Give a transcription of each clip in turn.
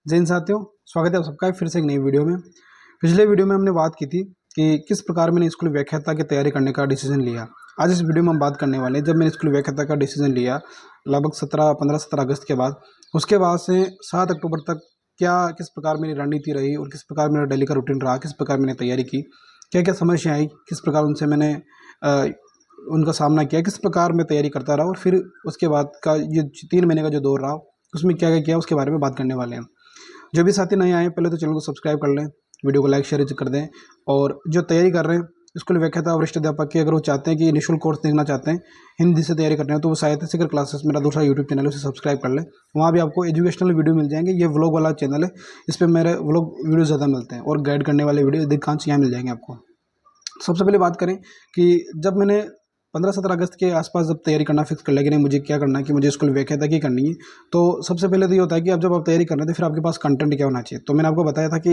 जय हिंद साथियों, स्वागत है आप सबका फिर से एक नई वीडियो में। पिछले वीडियो में हमने बात की थी कि किस प्रकार मैंने स्कूल व्याख्याता की तैयारी करने का डिसीजन लिया। आज इस वीडियो में हम बात करने वाले हैं जब मैंने स्कूल व्याख्याता का डिसीजन लिया लगभग 15-17 अगस्त के बाद। उसके बाद से 7 अक्टूबर तक किस प्रकार मेरी रणनीति रही और किस प्रकार मेरा डेली का रूटीन रहा, किस प्रकार मैंने तैयारी की, क्या क्या समस्याएं आई, किस प्रकार उनसे मैंने उनका सामना किया, किस प्रकार मैं तैयारी करता रहा और फिर उसके बाद का ये 3 महीने का जो दौर रहा उसमें क्या क्या किया उसके बारे में बात करने वाले हैं। जो भी साथी नए आए हैं पहले तो चैनल को सब्सक्राइब कर लें, वीडियो को लाइक शेयर कर दें। और जो तैयारी कर रहे हैं स्कूल व्याख्याता वरिष्ठ अध्यापक की, अगर वो चाहते हैं कि निःशुल्क कोर्स देखना चाहते हैं, हिंदी से तैयारी करनी है, तो वो साहित्य शिखर क्लासेस मेरा दूसरा यूट्यूब चैनल है, उसे सब्सक्राइब कर लें। वहाँ भी आपको एजुकेशनल वीडियो मिल जाएंगे। ये व्लॉग वाला चैनल है, इस पर मेरे व्लॉग वीडियो ज़्यादा मिलते हैं और गाइड करने वाले वीडियो अधिकांश यहाँ मिल जाएंगे आपको। सबसे पहले बात करें कि जब मैंने 15-17 अगस्त के आसपास जब तैयारी करना फिक्स कर लिया कि नहीं मुझे क्या करना है, कि मुझे स्कूल व्याख्याता की करनी है, तो सबसे पहले तो ये होता है कि अब जब आप तैयारी कर रहे थे फिर आपके पास कंटेंट क्या होना चाहिए। तो मैंने आपको बताया था कि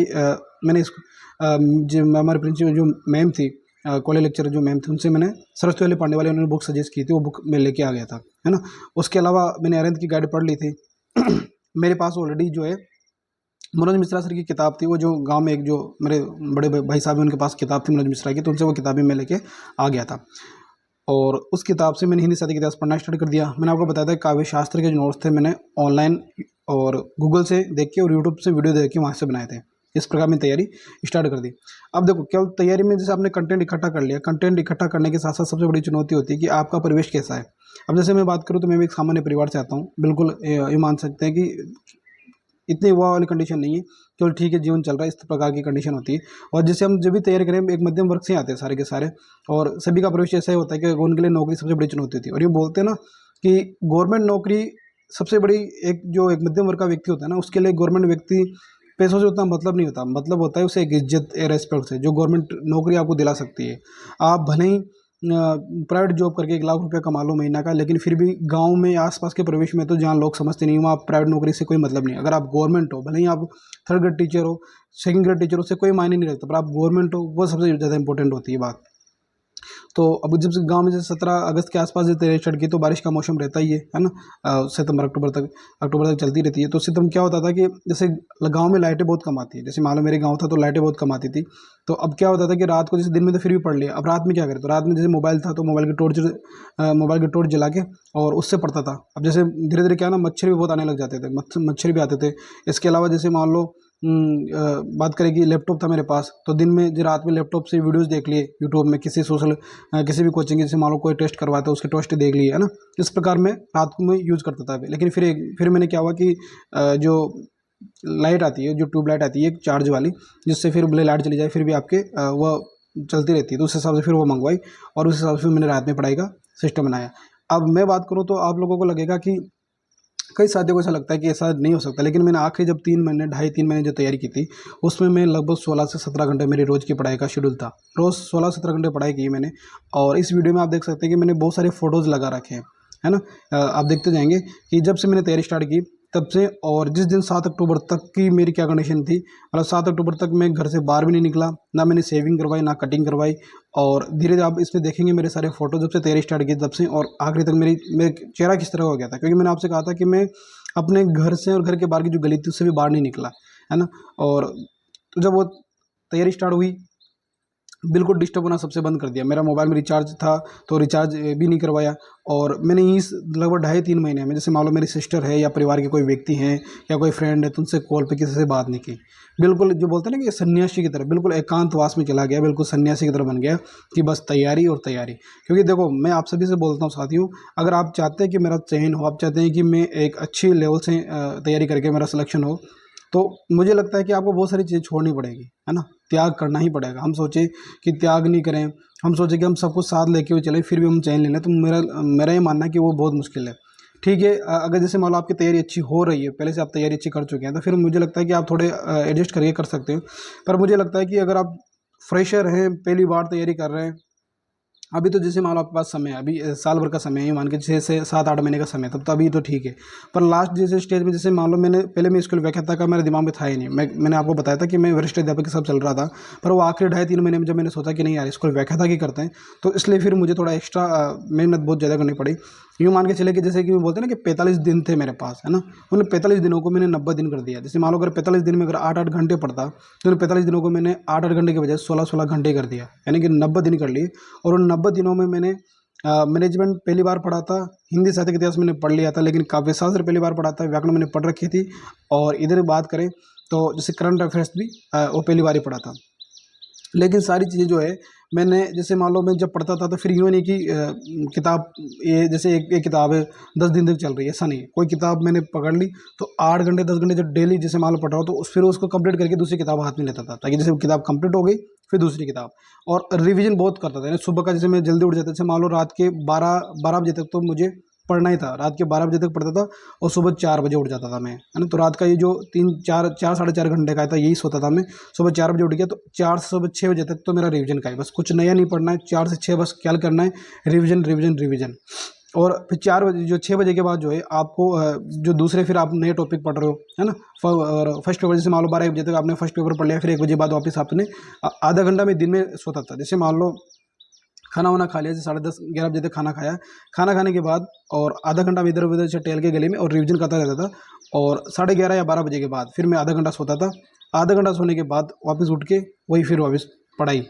मैंने जो हमारे प्रिंसिपल जो मैम थी, कॉलेज लेक्चर जो मैम थी, उनसे मैंने सरस्वती वाले पांडे वाले उन्होंने बुक सजेस्ट की थी, वो बुक मैं लेके आ गया था, है ना। उसके अलावा मैंने अरविंद की गाइड पढ़ ली थी। मेरे पास ऑलरेडी जो है मनोज मिश्रा सर की किताब थी, वो जो गांव में एक जो मेरे बड़े भाई साहब हैं उनके पास किताब थी मनोज मिश्रा की, तो उनसे वो किताबें मैं लेके आ गया था। और उस किताब से मैंने हिंदी साहित्य इतिहास पढ़ना स्टार्ट कर दिया। मैंने आपको बताया था काव्य शास्त्र के जो नोट्स थे मैंने ऑनलाइन और गूगल से देख के और यूट्यूब से वीडियो देख के वहाँ से बनाए थे। इस प्रकार मैंने तैयारी स्टार्ट कर दी। अब देखो क्या तैयारी में जैसे आपने कंटेंट इकट्ठा कर लिया, कंटेंट इकट्ठा करने के साथ साथ सबसे बड़ी चुनौती होती है कि आपका परिवेश कैसा है। अब जैसे मैं बात करूँ तो मैं भी एक सामान्य परिवार से आता हूँ, बिल्कुल ये मान सकते हैं कि इतनी हुआ वाली कंडीशन नहीं है, केवल ठीक है जीवन चल रहा है, इस प्रकार की कंडीशन होती है। और जैसे हम जब भी तैयारी करें एक मध्यम वर्ग से आते हैं सारे के सारे, और सभी का प्रवेश ऐसा ही होता है कि उनके लिए नौकरी सबसे बड़ी चुनौती होती है। और ये बोलते हैं ना कि गवर्नमेंट नौकरी सबसे बड़ी, एक मध्यम वर्ग का व्यक्ति होता है ना, उसके लिए गवर्नमेंट व्यक्ति पैसों से उतना मतलब नहीं होता, मतलब होता है उसे एक इज्जत रेस्पेक्ट से, जो गवर्नमेंट नौकरी आपको दिला सकती है। आप भले ही प्राइवेट जॉब करके 1 लाख रुपया कमा लो महीना का, लेकिन फिर भी गांव में आसपास के प्रवेश में तो जहाँ लोग समझते नहीं वहाँ प्राइवेट नौकरी से कोई मतलब नहीं। अगर आप गवर्नमेंट हो, भले ही आप 3rd ग्रेड टीचर हो, 2nd ग्रेड टीचर हो, उससे कोई मायने नहीं रखता, पर आप गवर्नमेंट हो वो सबसे ज़्यादा इंपॉर्टेंट होती है बात। तो अब जब से गांव में जैसे 17 अगस्त के आसपास जब तैयारी स्टार्ट की तो बारिश का मौसम रहता ही है ना। सितंबर अक्टूबर तक चलती रहती है। तो सितंबर क्या होता था कि जैसे गांव में लाइटें बहुत कम आती है, जैसे मान लो मेरे गांव था तो लाइटें बहुत कम आती थी। तो अब क्या होता था कि रात को, जैसे दिन में तो फिर भी पढ़ लिया, अब रात में क्या करें, तो रात में जैसे मोबाइल था तो मोबाइल की टॉर्च जला के और उससे पढ़ता था। अब जैसे धीरे धीरे क्या ना, मच्छर भी बहुत आने लग जाते थे, मच्छर भी आते थे। इसके अलावा जैसे मान लो बात करें कि लैपटॉप था मेरे पास, तो दिन में जो रात में लैपटॉप से वीडियोस देख लिए यूट्यूब में, किसी भी कोचिंग जैसे मान लो कोई टेस्ट करवाता है उसके टेस्ट देख लिए, है ना। इस प्रकार मैं रात को मैं यूज़ करता था। लेकिन फिर मैंने क्या हुआ कि जो लाइट आती है, जो ट्यूबलाइट आती है एक चार्ज वाली, जिससे फिर भले लाइट चली जाए फिर भी आपके वो चलती रहती है, तो उस हिसाब से फिर वो मंगवाई और उस हिसाब से मैंने रात में पढ़ाई का सिस्टम बनाया। अब मैं बात करूँ तो आप लोगों को लगेगा कि कई साथियों को ऐसा लगता है कि ऐसा नहीं हो सकता, लेकिन मैंने आखिरी जब 3 महीने जो तैयारी की थी उसमें मैं लगभग 16 से 17 घंटे मेरी रोज़ की पढ़ाई का शेड्यूल था। रोज़ 16-17 घंटे पढ़ाई की मैंने। और इस वीडियो में आप देख सकते हैं कि मैंने बहुत सारे फ़ोटोज़ लगा रखे हैं, है ना। आप देखते जाएंगे कि जब से मैंने तैयारी स्टार्ट की तब से, और जिस दिन 7 अक्टूबर तक की मेरी क्या कंडीशन थी, मतलब 7 अक्टूबर तक मैं घर से बाहर भी नहीं निकला, ना मैंने सेविंग करवाई ना कटिंग करवाई। और धीरे धीरे आप इसमें देखेंगे मेरे सारे फोटो जब से तैयारी स्टार्ट की तब से, और आखिरी तक मेरे चेहरा किस तरह हो गया था, क्योंकि मैंने आपसे कहा था कि मैं अपने घर से और घर के बाहर की जो गली थी उससे भी बाहर नहीं निकला, है ना। और तो जब वो तैयारी स्टार्ट हुई, बिल्कुल डिस्टर्ब होना सबसे बंद कर दिया। मेरा मोबाइल में रिचार्ज था तो रिचार्ज भी नहीं करवाया। और मैंने इस लगभग 2.5-3 महीने में, जैसे मान लो मेरी सिस्टर है या परिवार के कोई व्यक्ति हैं या कोई फ्रेंड है, तो उनसे कॉल पे किसी से बात नहीं की। बिल्कुल जो बोलते हैं ना कि सन्यासी की तरह, बिल्कुल एकांतवास में चला गया, बिल्कुल सन्यासी की तरह बन गया कि बस तैयारी और तैयारी। क्योंकि देखो मैं आप सभी से बोलता हूँ साथियों, अगर आप चाहते हैं कि मेरा चयन हो, आप चाहते हैं कि मैं एक अच्छी लेवल से तैयारी करके मेरा सिलेक्शन हो, तो मुझे लगता है कि आपको बहुत सारी चीज़ें छोड़नी पड़ेगी, है ना। त्याग करना ही पड़ेगा। हम सोचे कि त्याग नहीं करें, हम सोचे कि हम सब कुछ साथ लेके हुए चले फिर भी हम चैन ले लें, तो मेरा ये मानना है कि वो बहुत मुश्किल है। ठीक है, अगर जैसे मान लो आपकी तैयारी अच्छी हो रही है, पहले से आप तैयारी अच्छी कर चुके हैं, तो फिर मुझे लगता है कि आप थोड़े एडजस्ट करके कर सकते हो। पर मुझे लगता है कि अगर आप फ्रेशर हैं, पहली बार तैयारी कर रहे हैं, अभी तो जैसे मान लो आपके पास समय है, अभी साल भर का समय है, मान के 6 से 7-8 महीने का समय, तब तो अभी तो ठीक है। पर लास्ट जैसे स्टेज में, जैसे मान लो मैं स्कूल व्याख्याता का मेरे दिमाग में था ही नहीं। मैंने आपको बताया था कि मैं वरिष्ठ अध्यापक के साथ चल रहा था, पर वो आखिरी 2.5-3 महीने में जब मैंने सोचा कि नहीं यार स्कूल व्याख्याता की करते हैं, तो इसलिए फिर मुझे थोड़ा एक्स्ट्रा मेहनत बहुत ज़्यादा करनी पड़ी। यूँ मान के चले कि जैसे कि बोलते हैं ना कि 45 दिन थे मेरे पास, है ना। उन 45 दिनों को मैंने 90 दिन कर दिया। जैसे मान लो अगर 45 दिन में अगर 8-8 घंटे पढ़ता, तो उन 45 दिनों को मैंने 8-8 घंटे के बजाय 16-16 घंटे कर दिया, यानी कि 90 दिन कर लिए। और उन 90 दिनों में मैंने मैनेजमेंट पहली बार पढ़ा था, हिंदी साहित्य इतिहास मैंने पढ़ लिया था, लेकिन काव्यशास्त्र पहली बार पढ़ा था, व्याकरण मैंने पढ़ रखी थी। और इधर बात करें तो जैसे करंट अफेयर्स भी वो पहली बार ही पढ़ा था। लेकिन सारी चीज़ें जो है मैंने, जैसे मान लो मैं जब पढ़ता था तो फिर यूँ नहीं कि किताब ये जैसे एक किताब है 10 दिन तक चल रही है, ऐसा नहीं है। कोई किताब मैंने पकड़ ली तो 8 घंटे 10 घंटे जब डेली जैसे मान लो पढ़ रहा हूँ तो फिर उसको कंप्लीट करके दूसरी किताब हाथ में लेता था, ताकि जैसे वो किताब कंप्लीट हो गई फिर दूसरी किताब। और रिवीजन बहुत करता था, यानी सुबह का जैसे मैं जल्दी उठ जाता था, जैसे मान लो रात के 12 बजे तक तो मुझे पढ़ना ही था, रात के 12 बजे तक पढ़ता था और सुबह 4 बजे उठ जाता था मैं, है ना। तो रात का ये जो 3-4 साढ़े 4 घंटे का था यही सोता था मैं। सुबह 4 बजे उठ गया तो 4 से सुबह 6 बजे तक तो मेरा रिवीजन का है, बस कुछ नया नहीं पढ़ना है। 4 से 6 बस क्या करना है, रिवीजन रिवीजन रिवीजन। और फिर 4 बजे जो 6 बजे के बाद जो है आपको जो दूसरे फिर आप नए टॉपिक पढ़ रहे हो, है ना। और फर्स्ट पेपर जैसे मान लो 12 बजे तक आपने फर्स्ट पेपर पढ़ लिया, फिर 1 बजे बाद वापस आपने आधा घंटा में दिन में सोता था। जैसे मान लो खाना वाना खा लिया, जैसे 10:30-11 बजे तक खाना खाया, खाना खाने के बाद और आधा घंटा मैं इधर उधर से टहल के गले में और रिवीजन करता रहता था। और 11:30 या 12 बजे के बाद फिर मैं आधा घंटा सोता था। आधा घंटा सोने के बाद वापस उठ के वही फिर वापस पढ़ाई।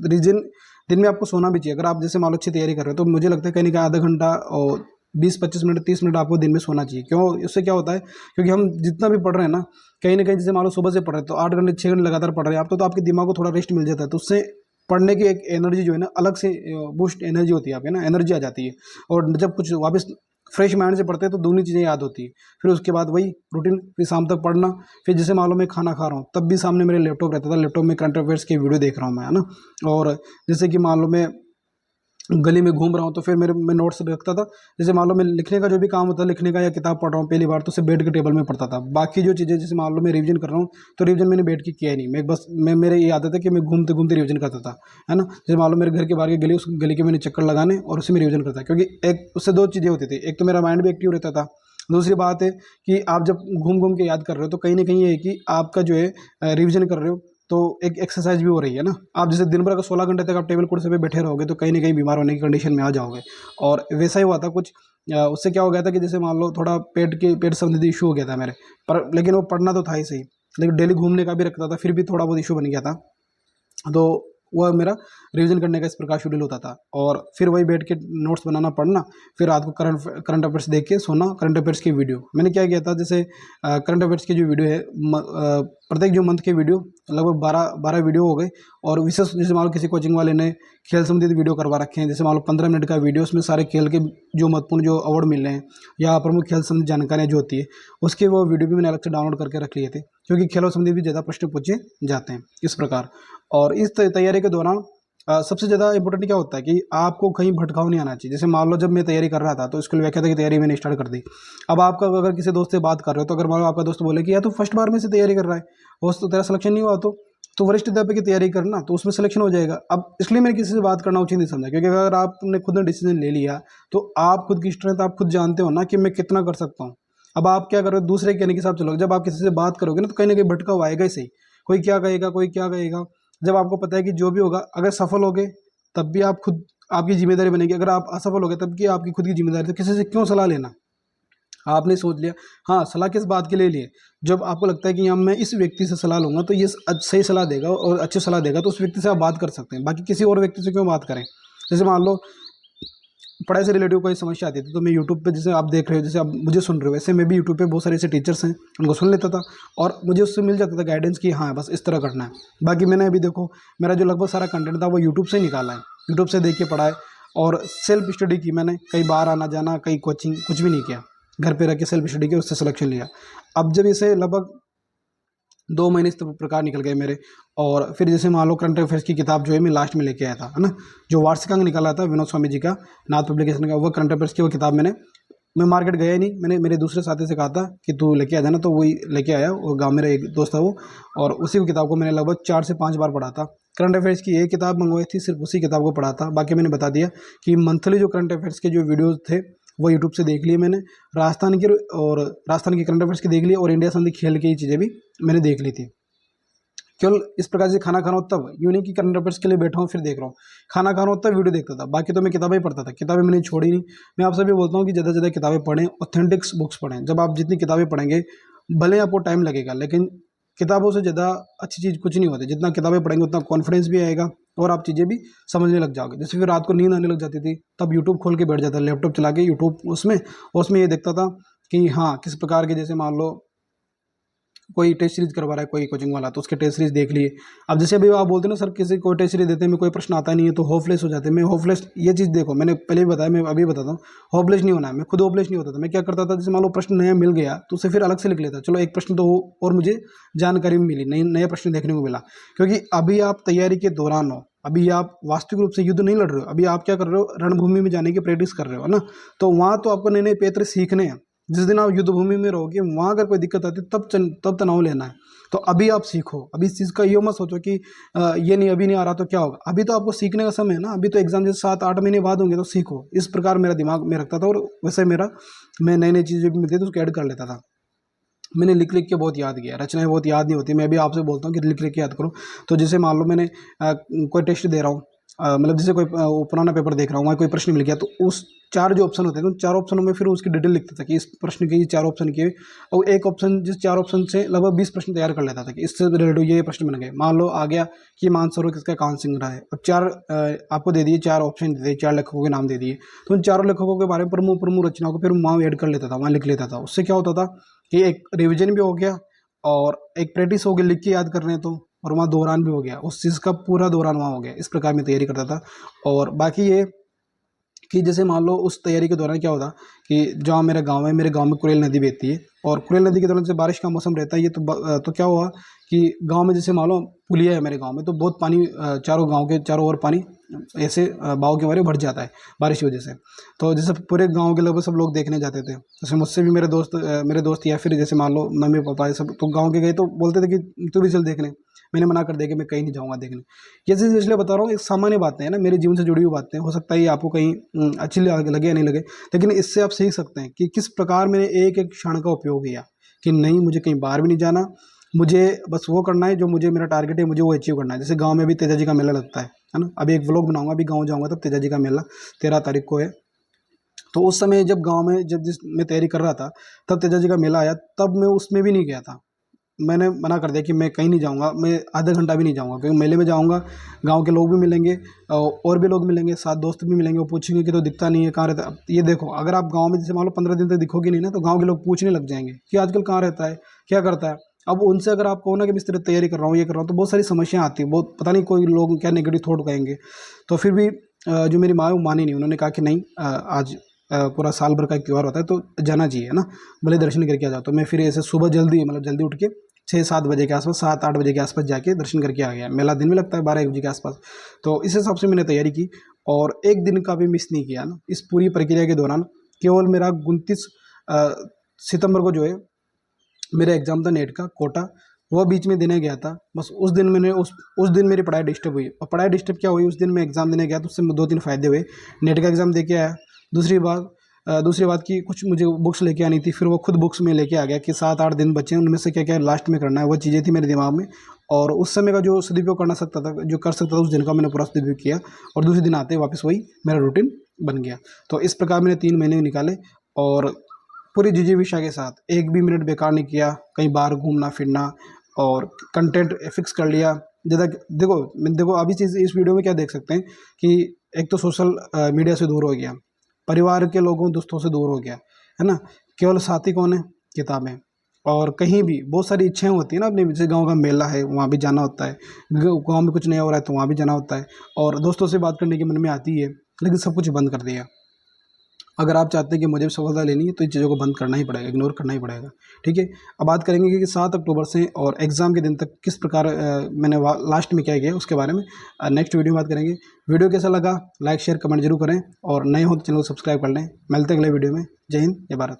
रीजन दिन में आपको सोना भी चाहिए, अगर आप जैसे मान लो अच्छी तैयारी कर रहे हो तो मुझे लगता है कहीं ना कहीं आधा घंटा और 20-25 मिनट 30 मिनट आपको दिन में सोना चाहिए। क्यों, उससे क्या होता है, क्योंकि हम जितना भी पढ़ रहे हैं ना कहीं जैसे मान लो सुबह से पढ़ रहे हैं तो 8 घंटे 6 घंटे लगातार पढ़ रहे हैं आप, तो आपके दिमाग को थोड़ा रेस्ट मिल जाता है, तो उससे पढ़ने की एक एनर्जी जो है ना अलग से बूस्ट एनर्जी होती है आपके ना, एनर्जी आ जाती है। और जब कुछ वापस फ्रेश माइंड से पढ़ते हैं तो दोनों चीज़ें याद होती है। फिर उसके बाद वही रूटीन, फिर शाम तक पढ़ना। फिर जैसे मान लो मैं खाना खा रहा हूँ तब भी सामने मेरे लैपटॉप रहता था, लैपटॉप में करंट अफेयर्स की वीडियो देख रहा हूँ मैं, है ना। और जैसे कि मान लो मैं गली में घूम रहा हूँ तो फिर मैं नोट्स रखता था। जैसे मान लो मैं लिखने का जो भी काम होता है, लिखने का या किताब पढ़ रहा हूँ पहली बार, तो उसे बेड के टेबल में पढ़ता था। बाकी जो चीज़ें जैसे मान लो मैं रिवीजन कर रहा हूँ तो रिवीजन मैंने बैठ के किया ही नहीं, मैं बस मेरे ये आदत है कि मैं घूमते घूमते रिवीजन करता था, है ना। जैसे मान लो मेरे घर के बाहर की गली, उस गली के मैंने चक्कर लगाने और उसी में रिवीजन करता, क्योंकि एक उससे 2 चीज़ें होती थी, एक तो मेरा माइंड भी एक्टिव रहता था, दूसरी बात है कि आप जब घूम घूम के याद कर रहे हो तो कहीं ना कहीं ये है कि आपका जो है रिवीजन कर रहे हो तो एक एक्सरसाइज भी हो रही है ना। आप जैसे दिन भर अगर 16 घंटे तक आप टेबल कुर्सी पे बैठे रहोगे तो कहीं ना कहीं बीमार होने की कंडीशन में आ जाओगे। और वैसा ही हुआ था कुछ, उससे क्या हो गया था कि जैसे मान लो थोड़ा पेट संबंधी इशू हो गया था मेरे, पर लेकिन वो पढ़ना तो था ही सही, लेकिन डेली घूमने का भी रखता था, फिर भी थोड़ा बहुत इशू बन गया था। तो वह मेरा रिवीजन करने का इस प्रकार शेड्यूल होता था। और फिर वही बैठ के नोट्स बनाना, पढ़ना, फिर रात को करंट अफेयर्स देख के सोना। करंट अफेयर्स की वीडियो मैंने क्या किया था, जैसे करंट अफेयर्स की जो वीडियो है प्रत्येक जो मंथ के वीडियो लगभग 12 वीडियो हो गए। और विशेष जैसे मान लो किसी कोचिंग वाले ने खेल संबंधित वीडियो करवा रखे हैं, जैसे मान लो 15 मिनट का वीडियो, उसमें सारे खेल के जो महत्वपूर्ण जो अवार्ड मिल रहे हैं या प्रमुख खेल संबंधी जानकारियाँ जो होती है उसके वो वीडियो भी मैंने अलग से डाउनलोड करके रख लिए थे, क्योंकि खेलों संबंधी भी ज़्यादा प्रश्न पूछे जाते हैं इस प्रकार। और इस तैयारी के दौरान सबसे ज़्यादा इंपॉर्टेंट क्या होता है कि आपको कहीं भटकाव नहीं आना चाहिए। जैसे मान लो जब मैं तैयारी कर रहा था तो स्कूल व्याख्याता की तैयारी मैंने स्टार्ट कर दी। अब आपका अगर किसी दोस्त से बात कर रहे हो तो अगर मान लो आपका दोस्त बोले कि यार तू फर्स्ट बार में से तैयारी कर रहा है, हो तो तेरा सिलेक्शन नहीं हुआ तो वरिष्ठ अध्यापक की तैयारी करना, तो उसमें सिलेक्शन हो जाएगा। अब इसलिए मैंने किसी से बात करना उचित नहीं समझा, क्योंकि अगर आपने खुद ने डिसीजन ले लिया तो आप खुद की स्ट्रेंथ आप खुद जानते हो ना कि मैं कितना कर सकता हूँ। अब आप क्या करोगे, दूसरे कहने के हिसाब चलोगे। जब आप किसी से बात करोगे ना तो कहीं ना कहीं भटकाव आएगा ही सही, कोई क्या कहेगा कोई क्या कहेगा। जब आपको पता है कि जो भी होगा, अगर सफल होगे तब भी आप खुद, आपकी जिम्मेदारी बनेगी, अगर आप असफल हो गए तब की आपकी खुद की जिम्मेदारी। तो किसी से क्यों सलाह लेना, आपने सोच लिया। हाँ, सलाह किस बात के लिए लिए, जब आपको लगता है कि हम मैं इस व्यक्ति से सलाह लूंगा तो ये सही सलाह देगा और अच्छी सलाह देगा, तो उस व्यक्ति से आप बात कर सकते हैं। बाकी किसी और व्यक्ति से क्यों बात करें। जैसे मान लो पढ़ाई से रिलेटिव कोई समस्या आती थी तो मैं यूट्यूब पे, जैसे आप देख रहे हो, जैसे आप मुझे सुन रहे हो, वैसे मैं भी यूट्यूब पे बहुत सारे ऐसे टीचर्स हैं उनको सुन लेता था और मुझे उससे मिल जाता था गाइडेंस कि हाँ बस इस तरह करना है। बाकी मैंने अभी देखो मेरा जो लगभग सारा कंटेंट था वो यूट्यूब से निकाला है, यूट्यूब से देख के पढ़ा है और सेल्फ स्टडी की मैंने। कई बार आना जाना, कई कोचिंग, कुछ भी नहीं किया, घर पे रह के सेल्फ स्टडी की, उससे सिलेक्शन लिया। अब जब इसे लगभग 2 महीने इस प्रकार निकल गए मेरे। और फिर जैसे मान लो करंट अफेयर्स की किताब जो है मैं लास्ट में लेके आया था, है ना। जो वार्षिकांक निकाला था विनोद स्वामी जी का, नाथ पब्लिकेशन का, वो करंट अफेयर्स की वो किताब मैं मार्केट गया ही नहीं, मैंने मेरे दूसरे साथी से कहा था कि तू लेके आ जाना, तो वही लेके आया। वो गाँव मेरा एक दोस्त था वो, और उसी की किताब को मैंने लगभग 4 से 5 बार पढ़ा था। करंट अफेयर्स की एक किताब मंगवाई थी, सिर्फ उसी किताब को पढ़ा था। बाकी मैंने बता दिया कि मंथली जो करंट अफेयर्स के जो वीडियोज़ थे वो यूट्यूब से देख लिए मैंने, राजस्थान की करंट अफेयर्स की देख ली, और इंडिया संबंधी खेल की चीज़ें भी मैंने देख ली थी। केवल इस प्रकार से खाना खाना हो तब, यूँ नहीं कि करंट अफेयर्स के लिए बैठा हूँ फिर देख रहा हूँ। खाना खाना हो तब वीडियो देखता था, बाकी तो मैं किताबें ही पढ़ता था, किताबें मैंने छोड़ी नहीं। मैं आपसे भी बोलता हूँ कि ज़्यादा से ज़्यादा किताबें पढ़ें, ऑथेंटिक्स बुक्स पढ़ें। जब आप जितनी किताबें पढ़ेंगे, भले आपको टाइम लगेगा, लेकिन किताबों से ज़्यादा अच्छी चीज़ कुछ नहीं होती। जितना किताबें पढ़ेंगे उतना कॉन्फिडेंस भी आएगा और आप चीज़ें भी समझने लग जाओगे। जैसे फिर रात को नींद आने लग जाती थी, तब यूट्यूब खोल के बैठ जाता, लैपटॉप चला के यूट्यूब उसमें, और उसमें ये देखता था कि हाँ, किस प्रकार के, जैसे मान लो कोई टेस्ट सीरीज करवा रहा है कोई कोचिंग वाला, तो उसके टेस्ट सीरीज देख लिए। अब जैसे अभी आप बोलते हैं ना सर किसी को टेस्ट सीरीज देते हैं, मैं कोई प्रश्न आता नहीं है तो होपलेस हो जाते हैं। मैं होपलेस, ये चीज़ देखो मैंने पहले भी बताया, मैं अभी बताता हूँ, होपलेस नहीं होना है। मैं खुद होपलेस नहीं होता था। मैं क्या करता था, जैसे मान लो प्रश्न नया मिल गया तो उसे फिर अलग से लिख लेता, चलो एक प्रश्न तो और मुझे जानकारी भी मिली, नई नया प्रश्न देखने को मिला। क्योंकि अभी आप तैयारी के दौरान हो, अभी आप वास्तविक रूप से युद्ध नहीं लड़ रहे हो, अभी आप क्या कर रहे हो, रणभूमि में जाने की प्रैक्टिस कर रहे हो ना। तो वहाँ तो आपको नए नए पेत्र सीखने हैं। जिस दिन आप युद्ध भूमि में रहोगे, वहाँ अगर कोई दिक्कत आती है तब तनाव लेना है। तो अभी आप सीखो, अभी इस चीज़ का ये मत सोचो कि ये नहीं, अभी नहीं आ रहा तो क्या होगा। अभी तो आपको सीखने का समय है ना, अभी तो एग्जाम जैसे 7-8 महीने बाद होंगे, तो सीखो। इस प्रकार मेरा दिमाग में रखता था, और वैसे मैं नई नई चीज़ें भी मिलती थी तो उसको ऐड कर लेता था। मैंने लिख लिख के बहुत याद किया, रचनाएं बहुत याद नहीं होती। मैं भी आपसे बोलता हूँ कि लिख लिख के याद करो। तो जैसे मान लो मैंने कोई टेस्ट दे रहा हूँ, मतलब जैसे कोई पुराना पेपर देख रहा हूँ, वहाँ कोई प्रश्न मिल गया, तो उस 4 जो ऑप्शन होते हैं, उन 4 ऑप्शनों में फिर उसकी डिटेल लिखता था कि इस प्रश्न के ये 4 ऑप्शन किए, और एक ऑप्शन, जिस 4 ऑप्शन से लगभग 20 प्रश्न तैयार कर लेता था कि इससे रिलेटेड ये प्रश्न बन गए। मान लो आ गया कि मानसरोवर किसका कौन सिंह रहा है। अब 4 आपको दे दिए, 4 ऑप्शन दे दिए, 4 लेखकों के नाम दे दिए, तो उन चारों लेखकों के बारे में प्रमुख प्रमुख रचनाओं को फिर वहाँ ऐड कर लेता था, वहाँ लिख लेता था। उससे क्या होता था कि एक रिविजन भी हो गया और एक प्रैक्टिस हो गई, लिख के याद कर रहे हैं तो, और वहाँ दौरान भी हो गया, उस चीज़ का पूरा दौरान वहाँ हो गया। इस प्रकार मैं तैयारी करता था। और बाकी ये कि जैसे मान लो उस तैयारी के दौरान क्या होता कि जहाँ मेरा गांव है, मेरे गांव में कुरेल नदी बहती है, और कुरेल नदी के दौरान से बारिश का मौसम रहता है, ये तो क्या हुआ कि गांव में जैसे मान लो पुलिया है मेरे गांव में, तो बहुत पानी, चारों गांव के चारों ओर पानी ऐसे बहाव के बारे में भर जाता है बारिश की वजह से। तो जैसे पूरे गांव के लगभग सब लोग देखने जाते थे, जैसे मुझसे भी मेरे दोस्त या फिर जैसे मान लो मम्मी पापा ये सब तो गाँव के गए, तो बोलते थे कि तू भी चल देखने। मैंने मना कर दिया कि मैं कहीं नहीं जाऊँगा देखने। ये चीज़ इसलिए बता रहा हूँ, एक सामान्य बातें हैं ना, मेरे जीवन से जुड़ी हुई बातें। हो सकता है ये आपको कहीं अच्छी लगे या नहीं लगे, लेकिन इससे आप सीख सकते हैं कि किस प्रकार मैंने एक एक क्षण का उपयोग किया, कि नहीं मुझे कहीं बाहर भी नहीं जाना, मुझे बस वो करना है जो मुझे मेरा टारगेट है, मुझे वो अचीव करना है। जैसे गांव में भी तेजा जी का मेला लगता है ना। अभी एक व्लॉग बनाऊंगा, अभी गांव जाऊंगा तब तेजा जी का मेला 13 तारीख को है। तो उस समय जब गांव में जिस मैं तैयारी कर रहा था, तब तेजा जी का मेला आया, तब मैं उसमें भी नहीं गया था। मैंने मना कर दिया कि मैं कहीं नहीं जाऊंगा, मैं आधा घंटा भी नहीं जाऊंगा, क्योंकि मेले में जाऊंगा, गांव के लोग भी मिलेंगे और भी लोग मिलेंगे, साथ दोस्त भी मिलेंगे, वो पूछेंगे कि तो दिखता नहीं है, कहाँ रहता है। अब ये देखो, अगर आप गांव में जैसे मान लो 15 दिन तक दिखोगे नहीं ना, तो गांव के लोग पूछने लग जाएंगे कि आजकल कहाँ रहता है, क्या करता है। अब उनसे अगर आप कहो ना कि मैं इस तरह तैयारी कर रहा हूँ, ये कर रहा हूँ, तो बहुत सारी समस्याएं आती है, बहुत पता नहीं कोई लोग क्या नेगेटिव थॉट कहेंगे। तो फिर भी जो मेरी माँ है वो मानी नहीं, उन्होंने कहा कि नहीं, आज पूरा साल भर का त्योहार होता है तो जाना चाहिए ना, भले दर्शन करके आ जाओ। तो मैं फिर ऐसे सुबह जल्दी, मतलब जल्दी उठ के 6-7 बजे के आसपास, 7-8 बजे के आसपास जाके दर्शन करके आ गया। मेला दिन में लगता है 12-1 बजे के आसपास। तो इस हिसाब से मैंने तैयारी की, और एक दिन का भी मिस नहीं किया ना इस पूरी प्रक्रिया के दौरान। केवल मेरा 29 सितंबर को जो है मेरा एग्ज़ाम था नेट का कोटा, वह बीच में देने गया था। बस उस दिन मैंने उस दिन मेरी पढ़ाई डिस्टर्ब हुई, और पढ़ाई डिस्टर्ब क्या हुई, उस दिन मैं एग्ज़ाम देने गया तो उससे 2-3 फ़ायदे हुए। नेट का एग्ज़ाम दे के आया। दूसरी बात कि कुछ मुझे बुक्स लेके आनी थी, फिर वो खुद बुक्स में लेके आ गया कि 7-8 दिन बचे हैं, उनमें से क्या क्या लास्ट में करना है, वो चीज़ें थी मेरे दिमाग में। और उस समय का जो सदुपयोग करना सकता था, जो कर सकता था, उस दिन का मैंने पूरा सदुपयोग किया, और दूसरे दिन आते वापस वही मेरा रूटीन बन गया। तो इस प्रकार मैंने 3 महीने निकाले, और पूरी जिजीविषा के साथ एक भी मिनट बेकार नहीं किया, कहीं बाहर घूमना फिरना, और कंटेंट फिक्स कर लिया। ज़्यादा देखो अभी चीज़ इस वीडियो में क्या देख सकते हैं कि एक तो सोशल मीडिया से दूर हो गया, परिवार के लोगों दोस्तों से दूर हो गया, है ना। केवल साथी कौन है, किताबें। और कहीं भी बहुत सारी इच्छाएं होती है ना अपने, जैसे गांव का मेला है वहाँ भी जाना होता है, गांव में कुछ नया हो रहा है तो वहाँ भी जाना होता है, और दोस्तों से बात करने की मन में आती है, लेकिन सब कुछ बंद कर दिया। अगर आप चाहते हैं कि मुझे भी सफलता लेनी है तो इन चीज़ों को बंद करना ही पड़ेगा, इग्नोर करना ही पड़ेगा। ठीक है। अब बात करेंगे कि 7 अक्टूबर से और एग्ज़ाम के दिन तक किस प्रकार मैंने लास्ट में क्या किया उसके बारे में नेक्स्ट वीडियो में बात करेंगे। वीडियो कैसा लगा, लाइक शेयर कमेंट जरूर करें, और नए हो तो चैनल को सब्सक्राइब कर लें। मिलते हैं अगले वीडियो में। जय हिंद, जय भारत।